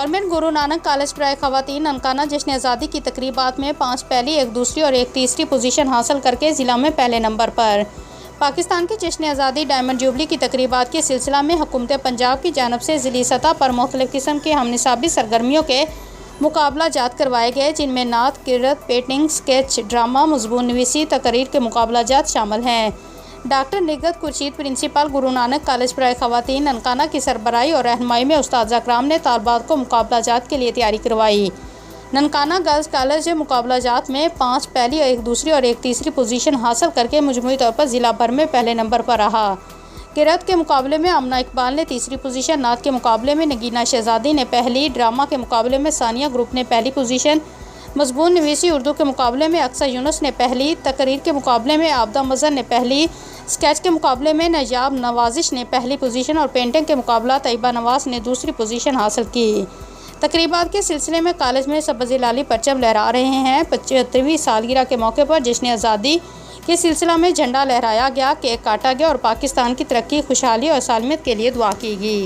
Government Guru Nanak college प्राय खवातीन ननकाना जश्न आज़ादी की तकरीबात में 5 पहली, 1 दूसरी और 1 तीसरी पोजीशन हासिल करके ज़िला में पहले नंबर पर। पाकिस्तान के जश्न आज़ादी डायमंड जुबली की तकरीबात के सिलसिला में हुकूमत पंजाब की जानब से ज़िली सतह पर मुख्तलिफ़ किस्म के हमनिसाबी सरगर्मियों के मुकाबला जात करवाए गए, जिनमें नात, किरत, पेंटिंग, स्केच, ड्रामा, मजमून नवीसी, तकरीर के मुकाबला जात शामिल हैं। Doctor निगत Khurshid principal Guru Nanak college प्राय खवातीन ननकाना की सरबराही और रहनुमाई में उस्ताद कराम ने तालबात को मुकाबला जात के लिए तैयारी करवाई। ननकाना गर्ल्स कॉलेज मुकाबला जात में 5 पहली, 1 दूसरी और 1 तीसरी पोजीशन हासिल करके मजमूई तौर पर ज़िला भर में पहले नंबर पर रहा। किरत के मुकाबले में आमना इकबाल ने तीसरी पोजीशन, नात के मुकाबले में नगीना शहजादी ने पहली, ड्रामा के मुकाबले में सानिया ग्रुप ने पहली पोजीशन, मजमून नवीसी उर्दू के मुकाबले में अक्सर यूनुस ने पहली, तकरीर के मुकाबले में आबदा मज़हर ने पहली, स्केच के मुकाबले में नजाब नवाजिश ने पहली पोजीशन और पेंटिंग के मुकाबला तैयबा नवाज ने दूसरी पोजीशन हासिल की। तकरीबात के सिलसिले में कॉलेज में सब्ज़ लाली परचम लहरा रहे हैं। 75वीं सालगिरह के मौके पर जश्न आज़ादी के सिलसिला में झंडा लहराया गया, केक काटा गया और पाकिस्तान की तरक्की, खुशहाली और सालमियत के लिए दुआ की गई।